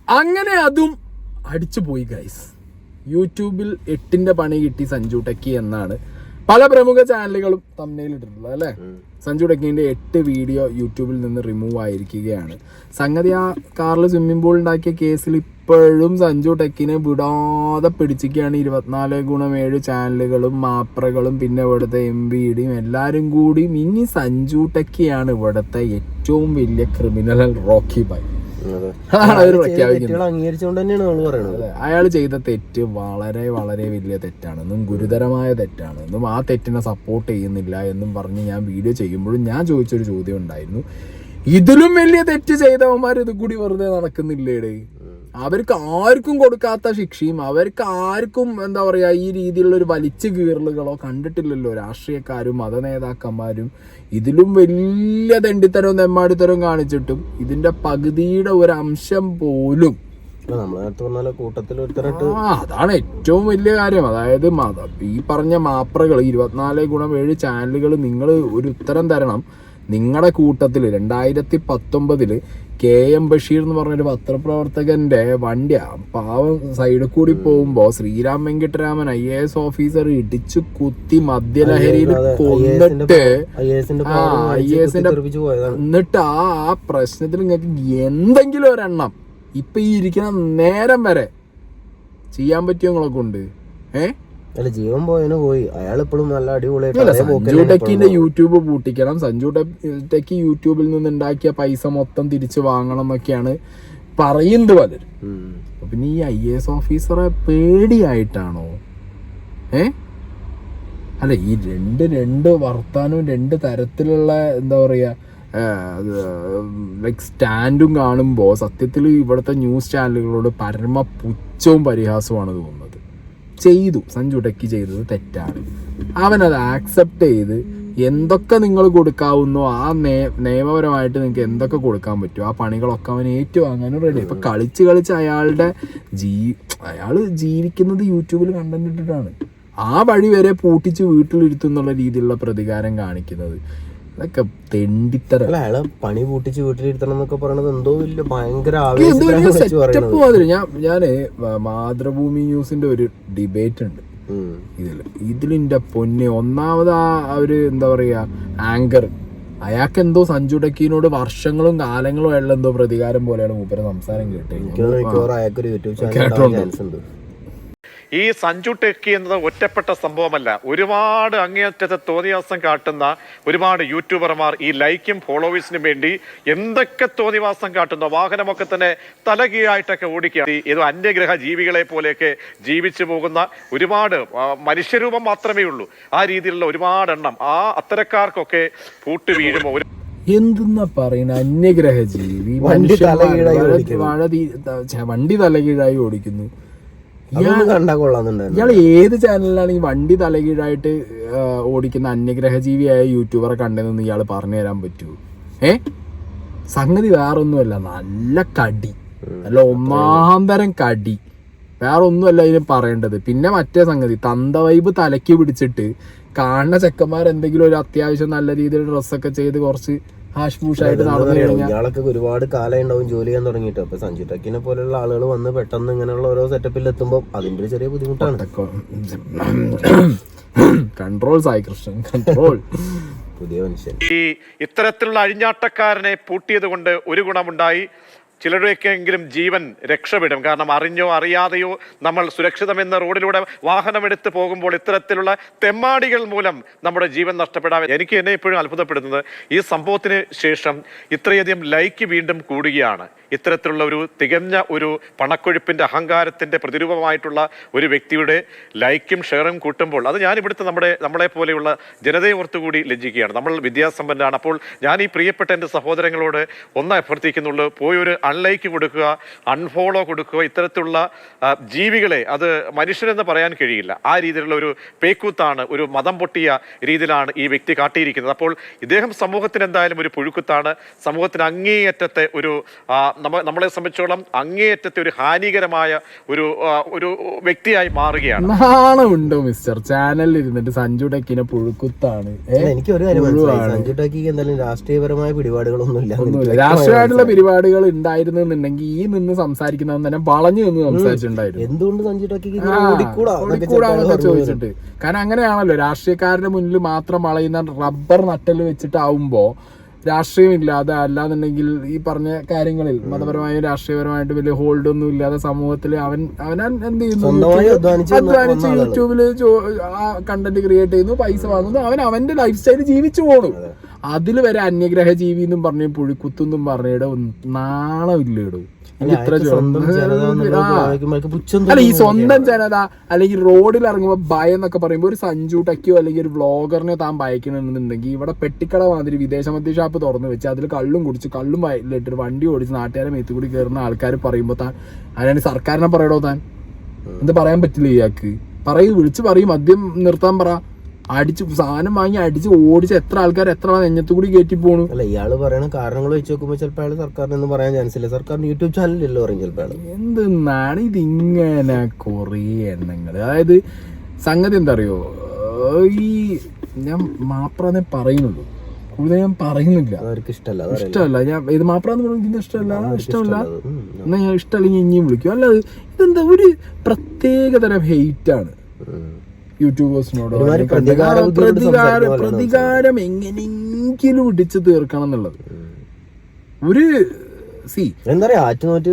അങ്ങനെ അതും അടിച്ചു പോയി ഗൈസ്. യൂട്യൂബിൽ 8ന്റെ പണി കിട്ടി സഞ്ജു ടെക്കി എന്നാണ് പല പ്രമുഖ ചാനലുകളും തമ്മിൽ ഇട്ടിട്ടുള്ളത് അല്ലേ. സഞ്ജു ടെക്കിന്റെ 8 വീഡിയോ യൂട്യൂബിൽ നിന്ന് റിമൂവ് ആയിരിക്കുകയാണ്. സംഗതി ആ കാറിൽ സ്വിമ്മിംഗ് പൂൾ ഉണ്ടാക്കിയ കേസിൽ ഇപ്പോഴും സഞ്ജു ടെക്കിനെ വിടാതെ പിടിച്ചിരിക്കുകയാണ് 24x7 ചാനലുകളും മാപ്രകളും പിന്നെ ഇവിടുത്തെ MVDയും എല്ലാവരും കൂടി. ഇനി സഞ്ജു ടെക്കിയാണ് ഇവിടുത്തെ ഏറ്റവും വലിയ ക്രിമിനൽ റോക്കി ബൈ. അതാണ് അവർ പ്രഖ്യാപിക്കുന്നത്. അയാൾ ചെയ്ത തെറ്റ് വളരെ വളരെ വലിയ തെറ്റാണെന്നും ഗുരുതരമായ തെറ്റാണെന്നും ആ തെറ്റിനെ സപ്പോർട്ട് ചെയ്യുന്നില്ല എന്നും പറഞ്ഞ് ഞാൻ വീഡിയോ ചെയ്യുമ്പോഴും ഞാൻ ചോദിച്ചൊരു ചോദ്യം ഉണ്ടായിരുന്നു, ഇതിലും വലിയ തെറ്റ് ചെയ്തവന്മാർ ഇത് കൂടി വെറുതെ നടക്കുന്നില്ലേടേ? അവർക്ക് ആർക്കും കൊടുക്കാത്ത ശിക്ഷയും അവർക്ക് ആർക്കും എന്താ പറയാ ഈ രീതിയിലുള്ള ഒരു വലിച്ചു കീറലുകളോ കണ്ടിട്ടില്ലല്ലോ രാഷ്ട്രീയക്കാരും മത നേതാക്കന്മാരും. ഇതിലും വലിയ തെണ്ടിത്തരവും തെമ്മാടിത്തരവും കാണിച്ചിട്ടും ഇതിന്റെ പകുതിയുടെ ഒരു അംശം പോലും അതാണ് ഏറ്റവും വലിയ കാര്യം. അതായത് ഈ പറഞ്ഞ മാപ്രകൾ 24x7 ചാനലുകൾ നിങ്ങൾ ഒരു ഉത്തരം തരണം. നിങ്ങളുടെ കൂട്ടത്തിൽ 2019 KM ബഷീർ എന്ന് പറഞ്ഞൊരു പത്രപ്രവർത്തകന്റെ വണ്ടി പാവം സൈഡിൽ കൂടി പോകുമ്പോ ശ്രീരാം വെങ്കിട്ടരാമൻ IAS ഓഫീസർ ഇടിച്ചു കുത്തി മദ്യലഹരിയിൽ കൊന്നിട്ട് എന്നിട്ട് ആ പ്രശ്നത്തിൽ നിങ്ങൾക്ക് എന്തെങ്കിലും ഒരെണ്ണം ഇപ്പൊ ഈ ഇരിക്കുന്ന നേരം വരെ ചെയ്യാൻ പറ്റിയോ നിങ്ങളെ കൊണ്ട്? ജീവൻ പോയതിന് പോയി. അയാൾ ഇപ്പോഴും നല്ല അടിപൊളിയായിട്ട് സഞ്ജു ടെക്കിന്റെ യൂട്യൂബ് പൂട്ടിക്കണം, സഞ്ജു ടെക്കി യൂട്യൂബിൽ നിന്ന് ഉണ്ടാക്കിയ പൈസ മൊത്തം തിരിച്ചു വാങ്ങണം എന്നൊക്കെയാണ് പറയുന്നത് പലരും. പിന്നെ ഈ IAS ഓഫീസറെ പേടിയായിട്ടാണോ? അല്ല, ഈ രണ്ട് വർത്താനവും 2 തരത്തിലുള്ള എന്താ പറയാ ലൈക്ക് സ്റ്റാൻഡും കാണുമ്പോൾ സത്യത്തിൽ ഇവിടുത്തെ ന്യൂസ് ചാനലുകളോട് പരമ പുച്ഛവും പരിഹാസവുമാണ് തോന്നുന്നത്. സഞ്ജു ടെക്കി ചെയ്തത് തെറ്റാണ്. അവനത് ആക്സെപ്റ്റ് ചെയ്ത് എന്തൊക്കെ നിങ്ങൾ കൊടുക്കാവുന്നോ ആ നിയമപരമായിട്ട് നിങ്ങൾക്ക് എന്തൊക്കെ കൊടുക്കാൻ പറ്റുമോ ആ പണികളൊക്കെ അവൻ ഏറ്റുവാങ്ങാനും റെഡി. ഇപ്പൊ കളിച്ച് അയാളുടെ അയാൾ ജീവിക്കുന്നത് യൂട്യൂബിൽ കണ്ടന്റ് ഇട്ടിട്ടാണ്. ആ വഴി വരെ പൂട്ടിച്ച് വീട്ടിലിരുത്തുന്നുള്ള രീതിയിലുള്ള പ്രതികാരം കാണിക്കുന്നത് അതൊക്കെ തെണ്ടിത്തരം. അയാളെ പണി പൂട്ടിച്ച് വീട്ടിലിരുത്തണം എന്നൊക്കെ പറയണത് എന്തോ വലിയ ഭയങ്കര സെറ്റപ്പ് മാതിരി. ഞാന് മാതൃഭൂമി ന്യൂസിന്റെ ഒരു ഡിബേറ്റ് ഉണ്ട് ഇതിലിന്റെ പൊന്നെ. ഒന്നാമത് ആ ഒരു എന്താ പറയാ ആങ്കർ അയാൾക്ക് എന്തോ സഞ്ജു ടെക്കിനോട് വർഷങ്ങളും കാലങ്ങളും ആയുള്ള എന്തോ പ്രതികാരം പോലെയാണ് മൂപ്പരെ സംസാരം കേട്ടത്. ഈ സഞ്ജു ടെക്കി എന്നത് ഒറ്റപ്പെട്ട സംഭവമല്ല. ഒരുപാട് അങ്ങേയറ്റത്തെ തോന്നിവാസം കാട്ടുന്ന ഒരുപാട് യൂട്യൂബർമാർ ഈ ലൈക്കും ഫോളോവേഴ്സിനും വേണ്ടി എന്തൊക്കെ തോന്നിവാസം കാട്ടുന്ന വാഹനമൊക്കെ തന്നെ തലകീഴായിട്ടൊക്കെ ഓടിക്കുക. ഏതോ അന്യഗ്രഹ ജീവികളെ പോലെയൊക്കെ ജീവിച്ചു പോകുന്ന ഒരുപാട് മനുഷ്യരൂപം മാത്രമേ ഉള്ളൂ. ആ രീതിയിലുള്ള ഒരുപാട് എണ്ണം അത്തരക്കാർക്കൊക്കെ പൂട്ട് വീഴുമ്പോൾ എന്തെന്നാ പറയുന്ന അന്യഗ്രഹ ജീവി വണ്ടി തലകീഴായി ഓടിക്കുന്നു. ഇയാൾ ഏത് ചാനലിലാണ് ഈ വണ്ടി തലകീഴായിട്ട് ഓടിക്കുന്ന അന്യഗ്രഹ ജീവിയായ യൂട്യൂബറെ കണ്ടതെന്ന് ഇയാൾ പറഞ്ഞു തരാൻ പറ്റുമോ? സംഗതി വേറൊന്നുമല്ല, നല്ല കടി, നല്ല ഒന്നാന്തരം കടി, വേറെ ഒന്നുമല്ല ഇതിന് പറയേണ്ടത്. പിന്നെ മറ്റേ സംഗതി തന്ത വൈബ് തലയ്ക്ക് പിടിച്ചിട്ട് കാണുന്ന ചെക്കന്മാർ എന്തെങ്കിലും ഒരു അത്യാവശ്യം നല്ല രീതിയിൽ ഡ്രസ്സൊക്കെ ചെയ്ത് കുറച്ച് ഹാഷ്പൂഷായിട്ട് നടന്നു കഴിഞ്ഞാൽ ഇയാളൊക്കെ ഒരുപാട് കാലം ഉണ്ടാവും ജോലി ചെയ്യാൻ തുടങ്ങിയിട്ട്. അപ്പൊ സഞ്ജു ടെക്കിനെ പോലെയുള്ള ആളുകൾ വന്ന് പെട്ടെന്ന് ഇങ്ങനെയുള്ള ഓരോ സെറ്റപ്പിൽ എത്തുമ്പോൾ അതിന്റെ ഒരു ചെറിയ ബുദ്ധിമുട്ടാണ്. Control Sai Krishnan, control. പുതിയ മനുഷ്യൻ ഈ ഇത്തരത്തിലുള്ള അഴിഞ്ഞാട്ടക്കാരനെ പൂട്ടിയത് കൊണ്ട് ഒരു ഗുണമുണ്ടായി. ചിലരുടെയൊക്കെയെങ്കിലും ജീവൻ രക്ഷപ്പെടും. കാരണം അറിഞ്ഞോ അറിയാതെയോ നമ്മൾ സുരക്ഷിതമെന്ന റോഡിലൂടെ വാഹനമെടുത്ത് പോകുമ്പോൾ ഇത്തരത്തിലുള്ള തെമ്മാടികൾ മൂലം നമ്മുടെ ജീവൻ നഷ്ടപ്പെടാം. എനിക്ക് എന്നെ ഇപ്പോഴും അത്ഭുതപ്പെടുന്നത് ഈ സംഭവത്തിന് ശേഷം ഇത്രയധികം ലൈക്ക് വീണ്ടും കൂടുകയാണ്. ഇത്തരത്തിലുള്ള ഒരു തികഞ്ഞ ഒരു പണക്കൊഴുപ്പിന്റെ അഹങ്കാരത്തിന്റെ പ്രതിരൂപമായിട്ടുള്ള ഒരു വ്യക്തിയുടെ ലൈക്കും ഷെയറും കൂട്ടുമ്പോൾ അത് ഞാൻ ഇവിടുത്തെ നമ്മളെ പോലെയുള്ള ജനതയെ ഓർത്തുകൂടി ലജ്ജിക്കുകയാണ്. നമ്മൾ വിദ്യാസമ്പന്നരാണ്. അപ്പോൾ ഞാൻ ഈ പ്രിയപ്പെട്ട എൻ്റെ സഹോദരങ്ങളോട് ഒന്ന് അഭ്യർത്ഥിക്കുന്നുള്ളൂ, പോയി ഒരു അൺലൈക്ക് കൊടുക്കുക, അൺഫോളോ കൊടുക്കുക. ഇത്തരത്തിലുള്ള ജീവികളെ അത് മനുഷ്യരെന്ന് പറയാൻ കഴിയില്ല. ആ രീതിയിലുള്ള ഒരു പേക്കൂത്താണ്, ഒരു മതം പൊട്ടിയ രീതിയിലാണ് ഈ വ്യക്തി കാട്ടിയിരിക്കുന്നത്. അപ്പോൾ ഇദ്ദേഹം സമൂഹത്തിന് എന്തായാലും ഒരു പുഴുക്കുത്താണ്, സമൂഹത്തിന് അങ്ങേയറ്റത്തെ ഒരു നമ്മളെ സംബന്ധിച്ചോളം അങ്ങേയറ്റത്തെ ഒരു ഹാനികരമായ ഒരു വ്യക്തിയായി മാറുകയാണ്. നാണമുണ്ടോ മിസ്റ്റർ? ചാനലിൽ ഇരുന്നിട്ട് സഞ്ജു ടെക്കിനെ പുഴുക്കുത്താണ്. എനിക്ക് ഒരു കാര്യം മനസ്സിലായി, സഞ്ജു ടെക്കിക്ക് എന്തായാലും രാഷ്ട്രീയപരമായ പിടിപാടുകളൊന്നുമില്ല. രാഷ്ട്രീയമായിട്ടുള്ള പിടിപാടുകൾ ഉണ്ടായിരുന്നുണ്ടെങ്കിൽ ഈ നിന്ന് സംസാരിക്കുന്നവൻ തന്നെ വളഞ്ഞു നിന്ന് സംസാരിച്ചിട്ടുണ്ടായിരുന്നു. എന്തുകൊണ്ട് സഞ്ജു ടെക്കിക്ക് ചോദിച്ചിട്ട്. കാരണം അങ്ങനെയാണല്ലോ രാഷ്ട്രീയക്കാരുടെ മുന്നിൽ മാത്രം വളയുന്ന റബ്ബർ നട്ടല് വെച്ചിട്ടാവുമ്പോ രാഷ്ട്രീയം ഇല്ലാതെ, അല്ലാന്നുണ്ടെങ്കിൽ ഈ പറഞ്ഞ കാര്യങ്ങളിൽ മതപരമായും രാഷ്ട്രീയപരമായിട്ട് വലിയ ഹോൾഡ് ഒന്നും ഇല്ലാതെ സമൂഹത്തിൽ അവൻ എന്ത് ചെയ്യുന്നു, അധ്വാനിച്ച് യൂട്യൂബില് കണ്ടന്റ് ക്രിയേറ്റ് ചെയ്യുന്നു, പൈസ വാങ്ങുന്നു, അവന്റെ ലൈഫ് സ്റ്റൈൽ ജീവിച്ചു പോണു. അതിൽ വരെ അന്യഗ്രഹ ജീവി എന്നും പറഞ്ഞ് പുഴിക്കുത്തുന്നും പറഞ്ഞിട നാണമില്ലേടൂ. അല്ല, ഈ സ്വന്തം ജനത അല്ലെങ്കിൽ റോഡിൽ ഇറങ്ങുമ്പോ ഭയം എന്നൊക്കെ പറയുമ്പോ ഒരു സഞ്ജു ടെക്കിയോ അല്ലെങ്കിൽ ഒരു വ്ളോഗറിനെ താൻ ഭയക്കണമെന്നുണ്ടെങ്കിൽ ഇവിടെ പെട്ടിക്കട മാതിരി വിദേശ മദ്യ ഷാപ്പ് തുറന്നു വെച്ച് അതിൽ കള്ളും കുടിച്ച് കള്ളും വയലിലിട്ട് വണ്ടി ഓടിച്ച് നാട്ടുകാരെ മേത്തുകൂടി കയറുന്ന ആൾക്കാർ പറയുമ്പോ താൻ അതിനാണ് സർക്കാരിനെ പറയടോ. താൻ എന്ത് പറയാൻ പറ്റില്ല ഇയാൾക്ക്? വിളിച്ചു പറയും മദ്യം നിർത്താൻ പറ. അടിച്ച് സാധനം വാങ്ങി അടിച്ച് ഓടിച്ച് എത്ര ആൾക്കാർ എത്ര നെഞ്ഞത്തു കൂടി കയറ്റി പോണു. അല്ല, ഇയാള് പറയണ കാരണങ്ങൾ വെച്ച് നോക്കുമ്പോ ചിലപ്പോൾ അയാൾ സർക്കാരിനൊന്നും പറയാൻ ചാൻസ് ഇല്ല. സർക്കാരിന് യൂട്യൂബ് ചാനലിലല്ലോ പറയും ചിലപ്പോൾ. എന്തെന്നാണ് ഇതിങ്ങനെ കൊറേ എണ്ണങ്ങള്. അതായത് സംഗതി എന്താ അറിയോ, ഈ ഞാൻ മാപ്രാന്നേ പറയുന്നുള്ളൂ, കൂടുതൽ ഞാൻ പറയുന്നില്ല. അവർക്ക് ഇഷ്ടമല്ല. ഞാൻ ഇത് മാപ്രാന്ന് പറയുന്നത് ഇഷ്ടമല്ല എന്നാ ഞാൻ ഇഷ്ടമല്ലെങ്കിൽ ഇനിയും വിളിക്കും. അല്ലാതെ ഇതെന്താ ഒരു പ്രത്യേകതരം ഹെയ്റ്റാണ് യൂട്യൂബേഴ്സിനോട്. പ്രതികാരം എങ്ങനെയെങ്കിലും ഇടിച്ചു തീർക്കണം എന്നുള്ളത്. ഒരു എന്താ പറയാ, ആറ്റുനോറ്റ്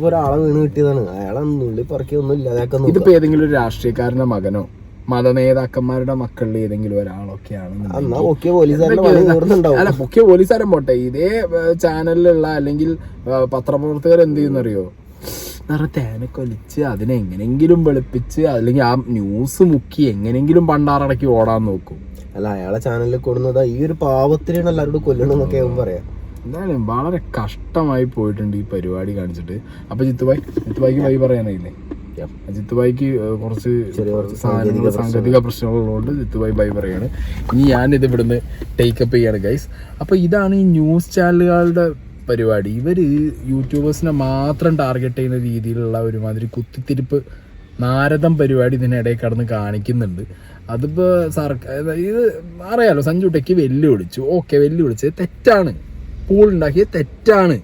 ഒരാളെ വീണ് കിട്ടിയതാണ്, അയാളെ നുള്ളി പറക്കൊന്നും ഇല്ലാതാക്കുന്നു. ഇതിപ്പോ ഏതെങ്കിലും ഒരു രാഷ്ട്രീയക്കാരന്റെ മകനോ മതനേതാക്കന്മാരുടെ മക്കളിൽ ഏതെങ്കിലും ഒരാളൊക്കെയാണ്. അല്ല, മുഖ്യ പോലീസുകാരൻ പോട്ടെ, ഇതേ ചാനലിലുള്ള അല്ലെങ്കിൽ പത്രപ്രവർത്തകർ എന്ത് ചെയ്യുന്നറിയോ, തേനെ കൊലിച്ച് അതിനെ എങ്ങനെങ്കിലും വെളുപ്പിച്ച് അല്ലെങ്കിൽ ആ ന്യൂസ് മുക്കി എങ്ങനെങ്കിലും പണ്ടാറടക്കി ഓടാൻ നോക്കും. അല്ല, അയാളെ ചാനലിൽ കൊടുക്കുന്നത് ഈ ഒരു പാവത്തിനാണ് എല്ലാവരോടും കൊല്ലണമെന്നൊക്കെ പറയാം. എന്തായാലും വളരെ കഷ്ടമായി പോയിട്ടുണ്ട് ഈ പരിപാടി കാണിച്ചിട്ട്. അപ്പൊ ജിത്തുഭായിക്ക് വൈ പറയാനായില്ലേ? ജിത്തുഭായിക്ക് കുറച്ച് സാങ്കേതിക പ്രശ്നങ്ങളുള്ളതുകൊണ്ട് ജിത്തുഭായി ബൈ പറയാണ്. ഇനി ഞാനിത് ഇവിടുന്ന് ടേക്കപ്പ് ചെയ്യാണ് ഗൈസ്. അപ്പൊ ഇതാണ് ഈ ന്യൂസ് ചാനലുകളുടെ പരിപാടി. ഇവര് യൂട്യൂബേഴ്സിനെ മാത്രം ടാർഗറ്റ് ചെയ്യുന്ന രീതിയിലുള്ള ഒരുമാതിരി കുത്തിത്തിരിപ്പ് നാരദം പരിപാടി ഇതിനിടയിൽ കടന്ന് കാണിക്കുന്നുണ്ട്. അതിപ്പോ ഇത് അറിയാലോ, സഞ്ജു ടെക്കി വെല്ലുവിളിച്ചു. ഓക്കെ, വെല്ലുവിളിച്ചത് തെറ്റാണ്, പൂൾ ഉണ്ടാക്കിയത് തെറ്റാണ്.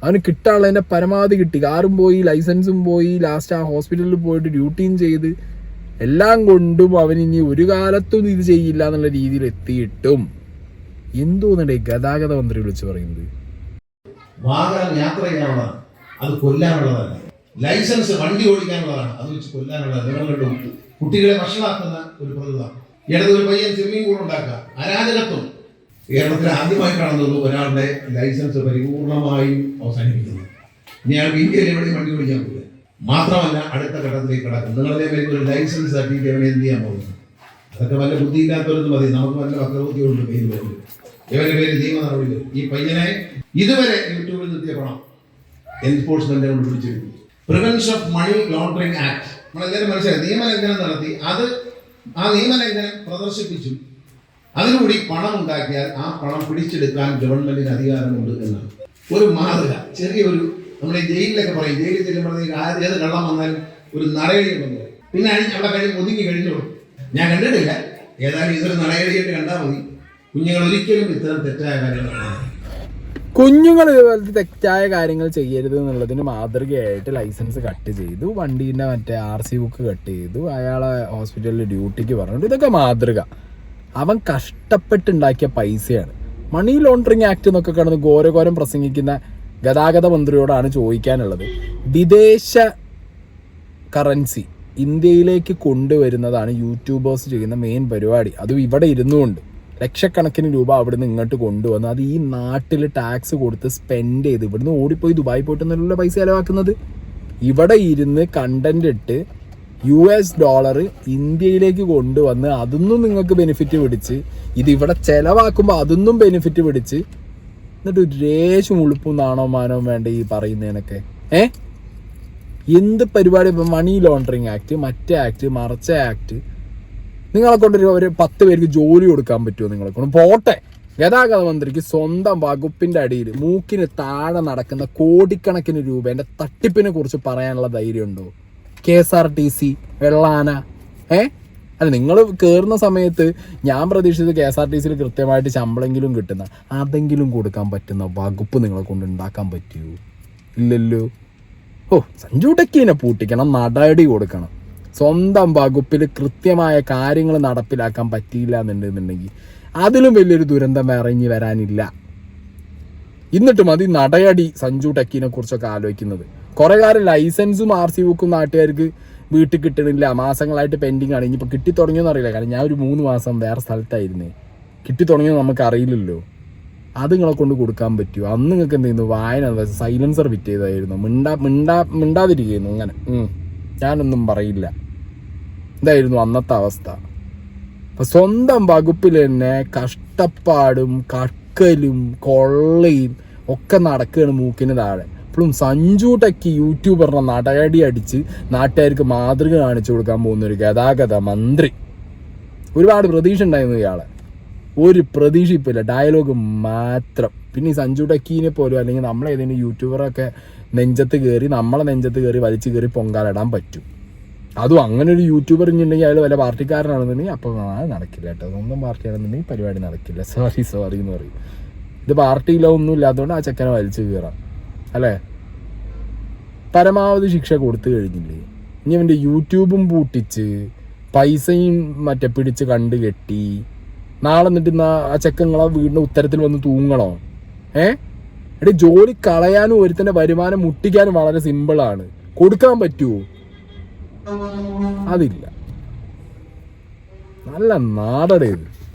അവന് കിട്ടാനുള്ളതിന്റെ പരമാവധി കിട്ടി. കാറും പോയി, ലൈസൻസും പോയി, ലാസ്റ്റ് ആ ഹോസ്പിറ്റലിൽ പോയിട്ട് ഡ്യൂട്ടിയും ചെയ്ത് എല്ലാം കൊണ്ടും അവൻ ഇനി ഒരു കാലത്തും ഇത് ചെയ്യില്ല എന്നുള്ള രീതിയിൽ എത്തിയിട്ടും എന്തോന്നണ്ടേ ഗതാഗത മന്ത്രി വിളിച്ച് പറയുന്നത്? വാഹനം യാത്ര ചെയ്യാനുള്ളതാണ്, അത് കൊല്ലാനുള്ളതല്ല. ലൈസൻസ് വണ്ടി ഓടിക്കാനുള്ളതാണ്, അത് വെച്ച് കൊല്ലാനുള്ളത്. നിങ്ങളും കുട്ടികളെ വഷളാക്കുന്ന ഒരു പ്രകൃത. ഇടത് ഒരു പയ്യൻ സ്വിമ്മിംഗ് പൂൾ ഉണ്ടാക്കുക, അരാജകത്വം. കേരളത്തിൽ ആദ്യമായി കാണുന്നത് ഒരാളുടെ ലൈസൻസ് പരിപൂർണമായും അവസാനിപ്പിക്കുന്നു. ഇനി അയാൾക്ക് ഇന്ത്യയിൽ എവിടെയും വണ്ടി ഓടിക്കാൻ പോകില്ല. മാത്രമല്ല, അടുത്ത ഘട്ടത്തിലേക്ക് കടക്കും. നിങ്ങളുടെ പേര് ഒരു ലൈസൻസ് സർട്ടിഫിക്കറ്റ് എന്ത് ചെയ്യാൻ പോകുന്നു? അതൊക്കെ വല്ല ബുദ്ധിയില്ലാത്തവരൊന്നും മതി. നമുക്ക് വല്ല വക്രബുദ്ധിയുണ്ട് പേര് വരും. ഇവരുടെ പേര് നിയമ നടപടി വരും. ഈ പയ്യനെ ഇതുവരെ യൂട്യൂബിൽ നിർത്തിയ പണം എൻഫോഴ്സ്മെന്റ് കൊണ്ട് പിടിച്ചെടുക്കും. Prevention of money laundering act നമ്മളെല്ലാവരും മനസ്സിലായി. നിയമലംഘനം നടത്തി ആ നിയമലംഘനം പ്രദർശിപ്പിച്ചു അതിലൂടെ പണം ഉണ്ടാക്കിയാൽ ആ പണം പിടിച്ചെടുക്കാൻ ഗവൺമെന്റിന് അധികാരമുണ്ട് എന്നാണ് ഒരു മാതൃക. ചെറിയൊരു നമ്മുടെ ജയിലിലൊക്കെ പറയും, ജയിലിൽ ചെല്ലുമ്പോഴത്തേക്ക് ഏത് കള്ളം വന്നാലും ഒരു നടയടി വന്നു, പിന്നെ അവിടെ കഴിഞ്ഞ് ഒതുങ്ങി കഴിഞ്ഞോളൂ. ഞാൻ കണ്ടിട്ടില്ല, ഏതായാലും ഇതൊരു നടയടിയായിട്ട് കണ്ടാൽ മതി. കുഞ്ഞുങ്ങൾ ഒരിക്കലും ഇത്തരം തെറ്റായ കാര്യങ്ങൾ ഇതുപോലത്തെ തെറ്റായ കാര്യങ്ങൾ ചെയ്യരുത് എന്നുള്ളതിന് മാതൃകയായിട്ട് ലൈസൻസ് കട്ട് ചെയ്തു, വണ്ടീൻ്റെ മറ്റേ RC ബുക്ക് കട്ട് ചെയ്തു, അയാളെ ഹോസ്പിറ്റലിൽ ഡ്യൂട്ടിക്ക് പറഞ്ഞിട്ട് ഇതൊക്കെ മാതൃക. അവൻ കഷ്ടപ്പെട്ടുണ്ടാക്കിയ പൈസയാണ്. മണി ലോണ്ടറിങ് ആക്ട് എന്നൊക്കെ കിടന്ന് ഘോരഘോരം പ്രസംഗിക്കുന്ന ഗതാഗത മന്ത്രിയോടാണ് ചോദിക്കാനുള്ളത്. വിദേശ കറൻസി ഇന്ത്യയിലേക്ക് കൊണ്ടുവരുന്നതാണ് യൂട്യൂബേഴ്സ് ചെയ്യുന്ന മെയിൻ പരിപാടി. അതും ഇവിടെ ഇരുന്നുകൊണ്ട് ലക്ഷക്കണക്കിന് രൂപ അവിടുന്ന് ഇങ്ങോട്ട് കൊണ്ടുവന്ന് അത് ഈ നാട്ടിൽ ടാക്സ് കൊടുത്ത് സ്പെൻഡ് ചെയ്ത് ഇവിടുന്ന് ഓടിപ്പോയി ദുബായി പോയിട്ടൊന്നുള്ള പൈസ ചിലവാക്കുന്നത്. ഇവിടെ ഇരുന്ന് കണ്ടന്റ് ഇട്ട് $US ഇന്ത്യയിലേക്ക് കൊണ്ടുവന്ന് അതൊന്നും നിങ്ങൾക്ക് ബെനിഫിറ്റ് പിടിച്ച് ഇതിവിടെ ചെലവാക്കുമ്പോൾ അതൊന്നും ബെനിഫിറ്റ് പിടിച്ച് എന്നിട്ട് രേശും ഉളുപ്പും നാണോ മാനവും വേണ്ട ഈ പറയുന്നതിനൊക്കെ. എന്ത് പരിപാടി? ഇപ്പം മണി ലോണ്ടറിങ് ആക്ട്, മറ്റേ ആക്ട്, മറച്ച ആക്ട്. നിങ്ങളെ കൊണ്ട് ഒരു 10 പേർക്ക് ജോലി കൊടുക്കാൻ പറ്റുമോ? നിങ്ങളെ കൊണ്ട് പോട്ടെ, ഗതാഗത മന്ത്രിക്ക് സ്വന്തം വകുപ്പിന്റെ അടിയിൽ മൂക്കിന് താഴെ നടക്കുന്ന കോടിക്കണക്കിന് രൂപേന്റെ തട്ടിപ്പിനെ കുറിച്ച് പറയാനുള്ള ധൈര്യമുണ്ടോ? KSRTC വെള്ളാന അല്ല, നിങ്ങൾ കയറുന്ന സമയത്ത് ഞാൻ പ്രതീക്ഷിച്ചത് KSRTCയിൽ കൃത്യമായിട്ട് ശമ്പളമെങ്കിലും കിട്ടുന്ന അതെങ്കിലും കൊടുക്കാൻ പറ്റുന്ന വകുപ്പ് നിങ്ങളെ കൊണ്ട് ഉണ്ടാക്കാൻ പറ്റുമോ? ഇല്ലല്ലോ. സഞ്ജു ടെക്കിനെ പൂട്ടിക്കണം, നടപടി കൊടുക്കണം. സ്വന്തം വകുപ്പിൽ കൃത്യമായ കാര്യങ്ങൾ നടപ്പിലാക്കാൻ പറ്റിയില്ല എന്നുണ്ടെന്നുണ്ടെങ്കിൽ അതിലും വലിയൊരു ദുരന്തം ഇറങ്ങി വരാനില്ല. എന്നിട്ട് മതി നടയടി സഞ്ജു ടെക്കിനെ കുറിച്ചൊക്കെ ആലോചിക്കുന്നത്. കുറേ കാലം ലൈസൻസും RC ബുക്കും നാട്ടുകാർക്ക് വീട്ടിൽ കിട്ടണില്ല, മാസങ്ങളായിട്ട് പെൻഡിങ് ആണ്. ഇനിയിപ്പോൾ കിട്ടി തുടങ്ങിയെന്ന് അറിയില്ല, കാരണം ഞാൻ ഒരു 3 മാസം വേറെ സ്ഥലത്തായിരുന്നേ. കിട്ടി തുടങ്ങിയെന്ന് നമുക്ക് അറിയില്ലല്ലോ. അത് നിങ്ങളെ കൊണ്ട് കൊടുക്കാൻ പറ്റുമോ? അന്ന് നിങ്ങൾക്ക് എന്ത് ചെയ്യുന്നു? വായന സൈലൻസർ ഫിറ്റ് ചെയ്തായിരുന്നു. മിണ്ടാതിരിക്കുന്നു. അങ്ങനെ ഞാനൊന്നും പറയില്ല. ഇതായിരുന്നു അന്നത്തെ അവസ്ഥ. അപ്പം സ്വന്തം വകുപ്പിൽ തന്നെ കഷ്ടപ്പാടും കക്കലും കൊള്ളയും ഒക്കെ നടക്കുകയാണ് മൂക്കിന് താഴെ. ഇപ്പോഴും സഞ്ജു ടെക്കി യൂട്യൂബറിനെ നടയടി അടിച്ച് നാട്ടുകാർക്ക് മാതൃക കാണിച്ചു കൊടുക്കാൻ പോകുന്ന ഒരു ഗതാഗത മന്ത്രി. ഒരുപാട് പ്രതീക്ഷ ഉണ്ടായിരുന്നു ഇയാളെ. ഒരു പ്രതീക്ഷ ഇപ്പം ഇല്ല, ഡയലോഗ് മാത്രം. പിന്നെ ഈ സഞ്ജു ടെക്കീനെ പോലും അല്ലെങ്കിൽ നമ്മളേതെങ്കിലും യൂട്യൂബറൊക്കെ നമ്മളെ നെഞ്ചത്ത് കയറി വലിച്ചു കയറി പൊങ്കാലിടാൻ പറ്റും. അതും അങ്ങനെ ഒരു യൂട്യൂബർ ഇഞ്ഞുണ്ടെങ്കിൽ അയാൾ വല്ല പാർട്ടിക്കാരനാണെന്നുണ്ടെങ്കിൽ അപ്പോൾ അത് നടക്കില്ല കേട്ടോ. സ്വന്തം പാർട്ടിയാണെന്നുണ്ടെങ്കിൽ പരിപാടി നടക്കില്ല. സോറി എന്ന് പറയും. ഇത് പാർട്ടിയിലോ ഒന്നും ഇല്ലാത്തതുകൊണ്ട് ആ ചെക്കനെ വലിച്ചു കയറാം അല്ലേ? പരമാവധി ശിക്ഷ കൊടുത്തു കഴിഞ്ഞില്ലേ? ഇനി അവൻ്റെ യൂട്യൂബും പൂട്ടിച്ച് പൈസയും പിടിച്ച് കണ്ടു കെട്ടി നാളെ എന്നിട്ട് ആ ചെക്കങ്ങളെ വീടിൻ്റെ ഉത്തരത്തിൽ വന്ന് തൂങ്ങണോ? എടേ, ജോലി കളയാനും ഒരുത്തൻ്റെ വരുമാനം മുട്ടിക്കാനും വളരെ സിമ്പിളാണ്. കൊടുക്കാൻ പറ്റുമോ? അതില്ല. നല്ല നാടടേത്.